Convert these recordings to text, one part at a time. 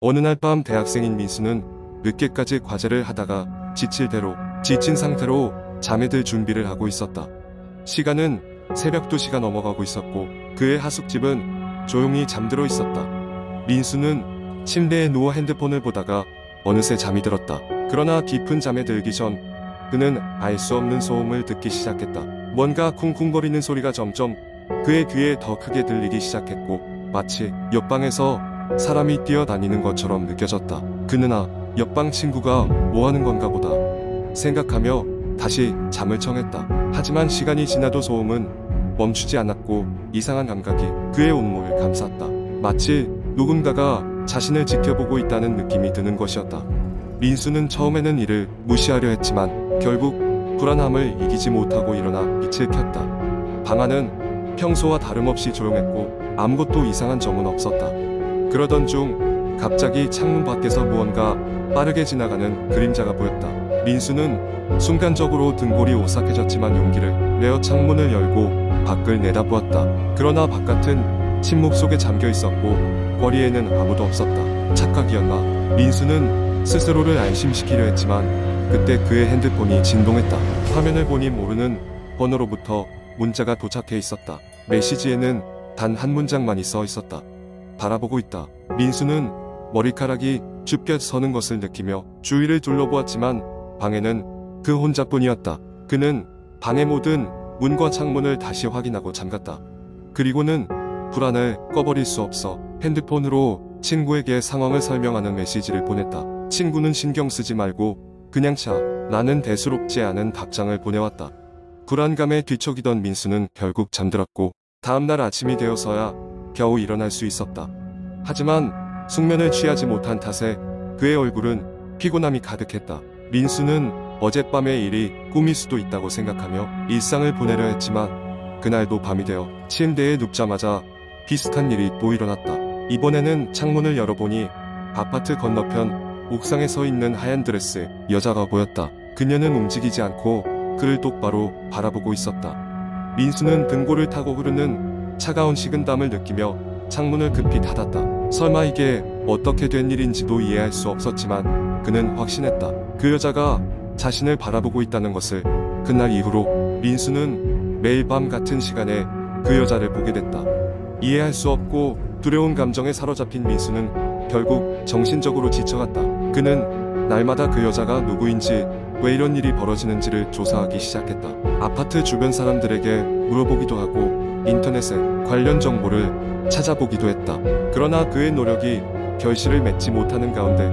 어느 날 밤 대학생인 민수는 늦게까지 과제를 하다가 지친 상태로 잠에 들 준비를 하고 있었다. 시간은 새벽 2시가 넘어가고 있었고 그의 하숙집은 조용히 잠들어 있었다. 민수는 침대에 누워 핸드폰을 보다가 어느새 잠이 들었다. 그러나 깊은 잠에 들기 전 그는 알 수 없는 소음을 듣기 시작했다. 뭔가 쿵쿵거리는 소리가 점점 그의 귀에 더 크게 들리기 시작했고 마치 옆방에서 사람이 뛰어다니는 것처럼 느껴졌다. 그는 옆방 친구가 뭐하는 건가 보다 생각하며 다시 잠을 청했다. 하지만 시간이 지나도 소음은 멈추지 않았고 이상한 감각이 그의 온몸을 감쌌다. 마치 누군가가 자신을 지켜보고 있다는 느낌이 드는 것이었다. 민수는 처음에는 이를 무시하려 했지만 결국 불안함을 이기지 못하고 일어나 빛을 켰다. 방 안은 평소와 다름없이 조용했고 아무것도 이상한 점은 없었다. 그러던 중 갑자기 창문 밖에서 무언가 빠르게 지나가는 그림자가 보였다. 민수는 순간적으로 등골이 오싹해졌지만 용기를 내어 창문을 열고 밖을 내다보았다. 그러나 바깥은 침묵 속에 잠겨 있었고 거리에는 아무도 없었다. 착각이었나? 민수는 스스로를 안심시키려 했지만 그때 그의 핸드폰이 진동했다. 화면을 보니 모르는 번호로부터 문자가 도착해 있었다. 메시지에는 단 한 문장만이 써 있었다. 바라보고 있다. 민수는 머리카락이 쭈뼛 서는 것을 느끼며 주위를 둘러보았지만 방에는 그 혼자뿐이었다. 그는 방의 모든 문과 창문을 다시 확인하고 잠갔다. 그리고는 불안을 꺼버릴 수 없어 핸드폰으로 친구에게 상황을 설명하는 메시지를 보냈다. 친구는 신경 쓰지 말고 그냥 자. 라는 대수롭지 않은 답장을 보내왔다. 불안감에 뒤척이던 민수는 결국 잠들었고 다음날 아침이 되어서야 겨우 일어날 수 있었다. 하지만 숙면을 취하지 못한 탓에 그의 얼굴은 피곤함이 가득했다. 민수는 어젯밤의 일이 꿈일 수도 있다고 생각하며 일상을 보내려 했지만 그날도 밤이 되어 침대에 눕자마자 비슷한 일이 또 일어났다. 이번에는 창문을 열어보니 아파트 건너편 옥상에 서 있는 하얀 드레스 여자가 보였다. 그녀는 움직이지 않고 그를 똑바로 바라보고 있었다. 민수는 등골을 타고 흐르는 차가운 식은땀을 느끼며 창문을 급히 닫았다. 설마 이게 어떻게 된 일인지도 이해할 수 없었지만 그는 확신했다. 그 여자가 자신을 바라보고 있다는 것을. 그날 이후로 민수는 매일 밤 같은 시간에 그 여자를 보게 됐다. 이해할 수 없고 두려운 감정에 사로잡힌 민수는 결국 정신적으로 지쳐갔다. 그는 날마다 그 여자가 누구인지 왜 이런 일이 벌어지는지를 조사하기 시작했다. 아파트 주변 사람들에게 물어보기도 하고 인터넷에 관련 정보를 찾아보기도 했다. 그러나 그의 노력이 결실을 맺지 못하는 가운데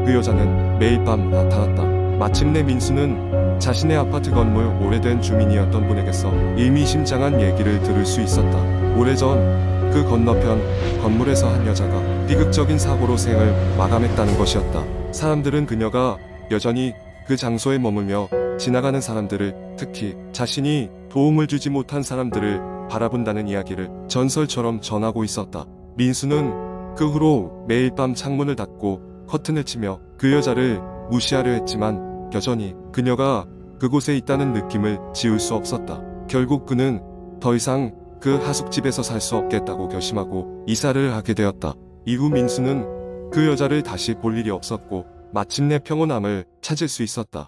그 여자는 매일 밤 나타났다. 마침내 민수는 자신의 아파트 건물 오래된 주민이었던 분에게서 의미심장한 얘기를 들을 수 있었다. 오래전 그 건너편 건물에서 한 여자가 비극적인 사고로 생을 마감했다는 것이었다. 사람들은 그녀가 여전히 그 장소에 머물며 지나가는 사람들을, 특히 자신이 도움을 주지 못한 사람들을 바라본다는 이야기를 전설처럼 전하고 있었다. 민수는 그 후로 매일 밤 창문을 닫고 커튼을 치며 그 여자를 무시하려 했지만 여전히 그녀가 그곳에 있다는 느낌을 지울 수 없었다. 결국 그는 더 이상 그 하숙집에서 살 수 없겠다고 결심하고 이사를 하게 되었다. 이후 민수는 그 여자를 다시 볼 일이 없었고 마침내 평온함을 찾을 수 있었다.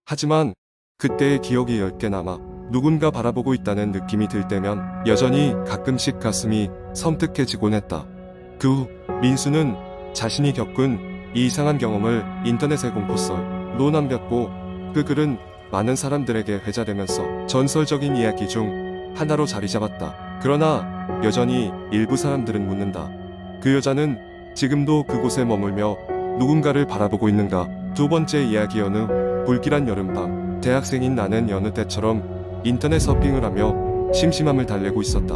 하지만 그때의 기억이 10개 남아 누군가 바라보고 있다는 느낌이 들 때면 여전히 가끔씩 가슴이 섬뜩해지곤 했다. 그 후 민수는 자신이 겪은 이 이상한 경험을 인터넷에 공포썰로 남겼고 그 글은 많은 사람들에게 회자되면서 전설적인 이야기 중 하나로 자리 잡았다. 그러나 여전히 일부 사람들은 묻는다. 그 여자는 지금도 그곳에 머물며 누군가를 바라보고 있는가? 두 번째 이야기. 어느 불길한 여름밤 대학생인 나는 여느 때처럼 인터넷 서핑을 하며 심심함을 달래고 있었다.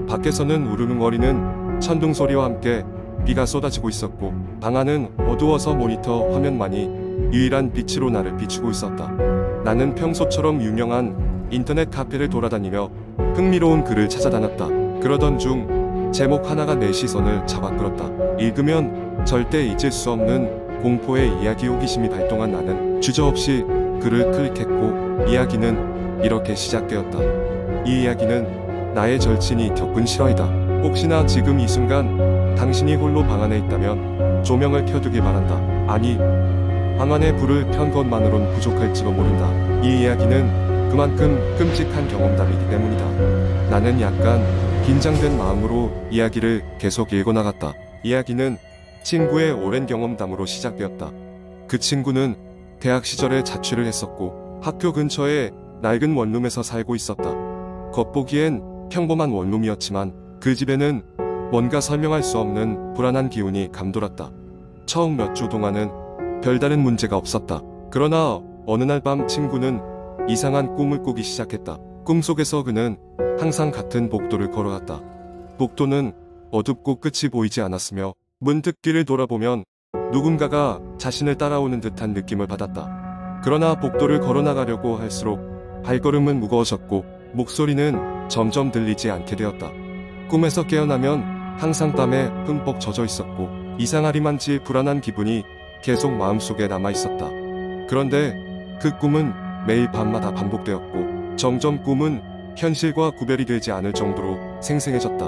밖에서는 우르릉거리는 천둥 소리와 함께 비가 쏟아지고 있었고 방 안은 어두워서 모니터 화면만이 유일한 빛으로 나를 비추고 있었다. 나는 평소처럼 유명한 인터넷 카페를 돌아다니며 흥미로운 글을 찾아다녔다. 그러던 중 제목 하나가 내 시선을 잡아끌었다. 읽으면 절대 잊을 수 없는 공포의 이야기. 호기심이 발동한 나는 주저없이 글을 클릭했고 이야기는 이렇게 시작되었다. 이 이야기는 나의 절친이 겪은 실화이다. 혹시나 지금 이 순간 당신이 홀로 방 안에 있다면 조명을 켜두길 바란다. 아니, 방 안에 불을 편 것만으론 부족할지도 모른다. 이 이야기는 그만큼 끔찍한 경험담이기 때문이다. 나는 약간 긴장된 마음으로 이야기를 계속 읽어나갔다. 이야기는 친구의 오랜 경험담으로 시작되었다. 그 친구는 대학 시절에 자취를 했었고 학교 근처에 낡은 원룸에서 살고 있었다. 겉보기엔 평범한 원룸이었지만 그 집에는 뭔가 설명할 수 없는 불안한 기운이 감돌았다. 처음 몇 주 동안은 별다른 문제가 없었다. 그러나 어느 날 밤 친구는 이상한 꿈을 꾸기 시작했다. 꿈속에서 그는 항상 같은 복도를 걸어갔다. 복도는 어둡고 끝이 보이지 않았으며 문득 뒤를 돌아보면 누군가가 자신을 따라오는 듯한 느낌을 받았다. 그러나 복도를 걸어나가려고 할수록 발걸음은 무거워졌고 목소리는 점점 들리지 않게 되었다. 꿈에서 깨어나면 항상 땀에 흠뻑 젖어 있었고 이상하리만치 불안한 기분이 계속 마음속에 남아있었다. 그런데 그 꿈은 매일 밤마다 반복되었고 점점 꿈은 현실과 구별이 되지 않을 정도로 생생해졌다.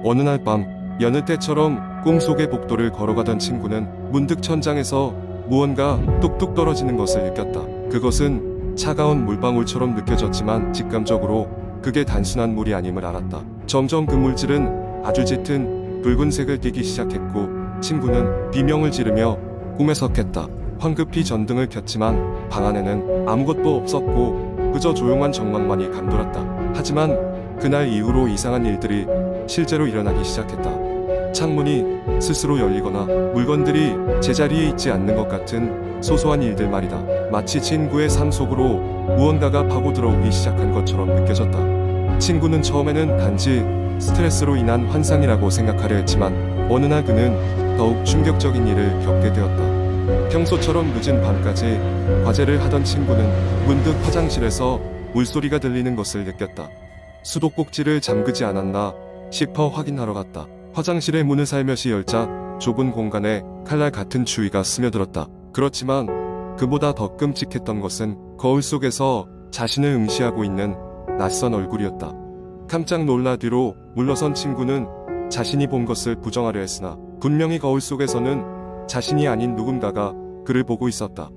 어느 날 밤 여느 때처럼 꿈속의 복도를 걸어가던 친구는 문득 천장에서 무언가 뚝뚝 떨어지는 것을 느꼈다. 그것은 차가운 물방울처럼 느껴졌지만 직감적으로 그게 단순한 물이 아님을 알았다. 점점 그 물질은 아주 짙은 붉은색을 띠기 시작했고 친구는 비명을 지르며 꿈에서 깼다. 황급히 전등을 켰지만 방 안에는 아무것도 없었고 그저 조용한 정막만이 감돌았다. 하지만 그날 이후로 이상한 일들이 실제로 일어나기 시작했다. 창문이 스스로 열리거나 물건들이 제자리에 있지 않는 것 같은 소소한 일들 말이다. 마치 친구의 삶 속으로 무언가가 파고 들어오기 시작한 것처럼 느껴졌다. 친구는 처음에는 단지 스트레스로 인한 환상이라고 생각하려 했지만 어느 날 그는 더욱 충격적인 일을 겪게 되었다. 평소처럼 늦은 밤까지 과제를 하던 친구는 문득 화장실에서 물소리가 들리는 것을 느꼈다. 수도꼭지를 잠그지 않았나 싶어 확인하러 갔다. 화장실의 문을 살며시 열자 좁은 공간에 칼날 같은 추위가 스며들었다. 그렇지만 그보다 더 끔찍했던 것은 거울 속에서 자신을 응시하고 있는 낯선 얼굴이었다. 깜짝 놀라 뒤로 물러선 친구는 자신이 본 것을 부정하려 했으나 분명히 거울 속에서는 자신이 아닌 누군가가 그를 보고 있었다.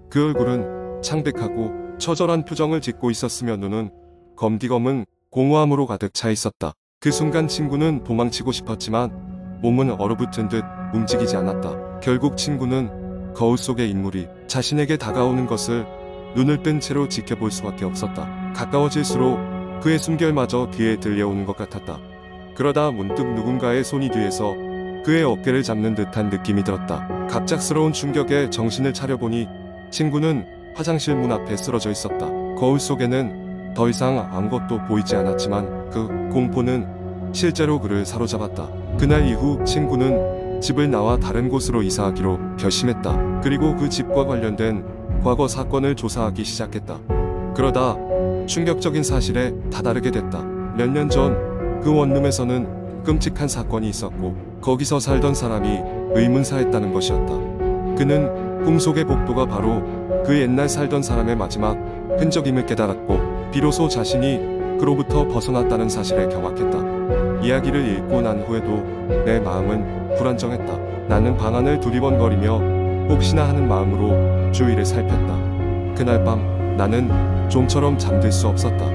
그 얼굴은 창백하고 처절한 표정을 짓고 있었으며 눈은 검디검은 공허함으로 가득 차 있었다. 그 순간 친구는 도망치고 싶었지만 몸은 얼어붙은 듯 움직이지 않았다. 결국 친구는 거울 속의 인물이 자신에게 다가오는 것을 눈을 뜬 채로 지켜볼 수밖에 없었다. 가까워질수록 그의 숨결마저 귀에 들려오는 것 같았다. 그러다 문득 누군가의 손이 뒤에서 그의 어깨를 잡는 듯한 느낌이 들었다. 갑작스러운 충격에 정신을 차려보니 친구는 화장실 문 앞에 쓰러져 있었다. 거울 속에는 더 이상 아무것도 보이지 않았지만 그 공포는 실제로 그를 사로잡았다. 그날 이후 친구는 집을 나와 다른 곳으로 이사하기로 결심했다. 그리고 그 집과 관련된 과거 사건을 조사하기 시작했다. 그러다 충격적인 사실에 다다르게 됐다. 몇 년 전 그 원룸에서는 끔찍한 사건이 있었고 거기서 살던 사람이 의문사했다는 것이었다. 그는 꿈속의 복도가 바로 그 옛날 살던 사람의 마지막 흔적임을 깨달았고 비로소 자신이 그로부터 벗어났다는 사실에 경악했다. 이야기를 읽고 난 후에도 내 마음은 불안정했다. 나는 방 안을 두리번거리며 혹시나 하는 마음으로 주위를 살폈다. 그날 밤 나는 좀처럼 잠들 수 없었다.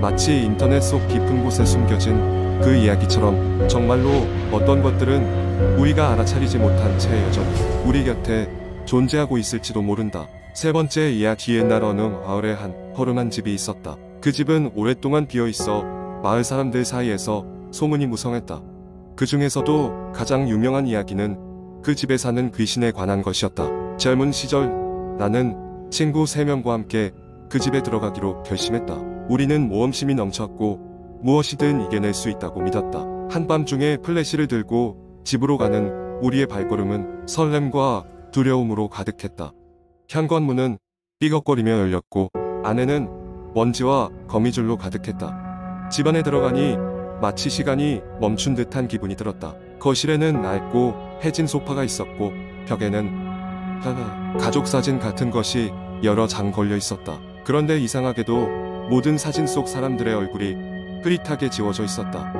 마치 인터넷 속 깊은 곳에 숨겨진 그 이야기처럼 정말로 어떤 것들은 우리가 알아차리지 못한 채 여전히 우리 곁에 존재하고 있을지도 모른다. 세 번째 이야기. 옛날 어느 마을에 한 허름한 집이 있었다. 그 집은 오랫동안 비어있어 마을 사람들 사이에서 소문이 무성했다. 그 중에서도 가장 유명한 이야기는 그 집에 사는 귀신에 관한 것이었다. 젊은 시절 나는 친구 3명과 함께 그 집에 들어가기로 결심했다. 우리는 모험심이 넘쳤고 무엇이든 이겨낼 수 있다고 믿었다. 한밤중에 플래시를 들고 집으로 가는 우리의 발걸음은 설렘과 두려움으로 가득했다. 현관문은 삐걱거리며 열렸고 안에는 먼지와 거미줄로 가득했다. 집 안에 들어가니 마치 시간이 멈춘 듯한 기분이 들었다. 거실에는 낡고 해진 소파가 있었고 벽에는 가족 사진 같은 것이 여러 장 걸려 있었다. 그런데 이상하게도 모든 사진 속 사람들의 얼굴이 흐릿하게 지워져 있었다.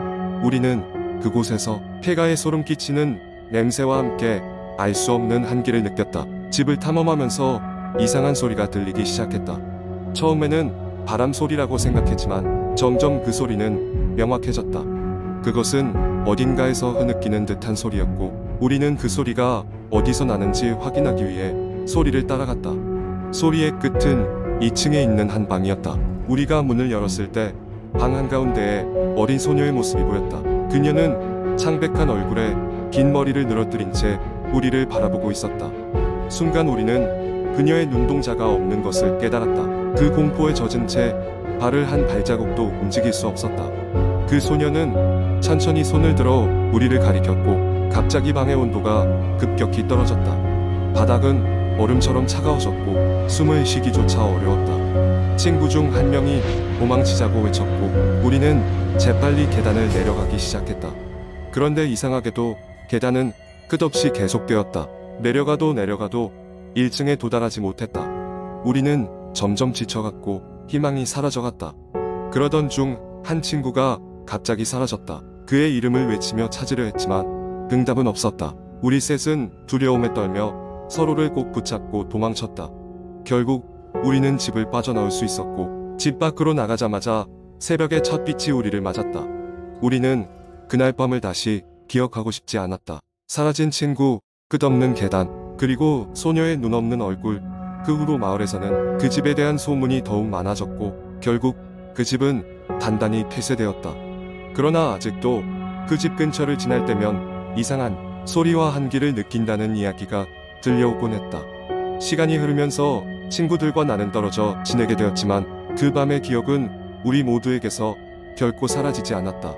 우리는 그곳에서 폐가에 소름 끼치는 냄새와 함께 알 수 없는 한기를 느꼈다. 집을 탐험하면서 이상한 소리가 들리기 시작했다. 처음에는 바람 소리라고 생각했지만 점점 그 소리는 명확해졌다. 그것은 어딘가에서 흐느끼는 듯한 소리였고 우리는 그 소리가 어디서 나는지 확인하기 위해 소리를 따라갔다. 소리의 끝은 2층에 있는 한 방이었다. 우리가 문을 열었을 때 방 한가운데에 어린 소녀의 모습이 보였다. 그녀는 창백한 얼굴에 긴 머리를 늘어뜨린 채 우리를 바라보고 있었다. 순간 우리는 그녀의 눈동자가 없는 것을 깨달았다. 그 공포에 젖은 채 발을 한 발자국도 움직일 수 없었다. 그 소녀는 천천히 손을 들어 우리를 가리켰고 갑자기 방의 온도가 급격히 떨어졌다. 바닥은 얼음처럼 차가워졌고 숨을 쉬기조차 어려웠다. 친구 중 한 명이 도망치자고 외쳤고 우리는 재빨리 계단을 내려가기 시작했다. 그런데 이상하게도 계단은 끝없이 계속되었다. 내려가도 1층에 도달하지 못했다. 우리는 점점 지쳐갔고 희망이 사라져갔다. 그러던 중 한 친구가 갑자기 사라졌다. 그의 이름을 외치며 찾으려 했지만 응답은 없었다. 우리 셋은 두려움에 떨며 서로를 꼭 붙잡고 도망쳤다. 결국 우리는 집을 빠져나올 수 있었고 집 밖으로 나가자마자 새벽의 첫 빛이 우리를 맞았다. 우리는 그날 밤을 다시 기억하고 싶지 않았다. 사라진 친구, 끝없는 계단, 그리고 소녀의 눈없는 얼굴. 그 후로 마을에서는 그 집에 대한 소문이 더욱 많아졌고 결국 그 집은 단단히 폐쇄되었다. 그러나 아직도 그 집 근처를 지날 때면 이상한 소리와 한기를 느낀다는 이야기가 들려오곤 했다. 시간이 흐르면서 친구들과 나는 떨어져 지내게 되었지만 그 밤의 기억은 우리 모두에게서 결코 사라지지 않았다.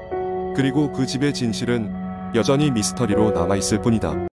그리고 그 집의 진실은 여전히 미스터리로 남아있을 뿐이다.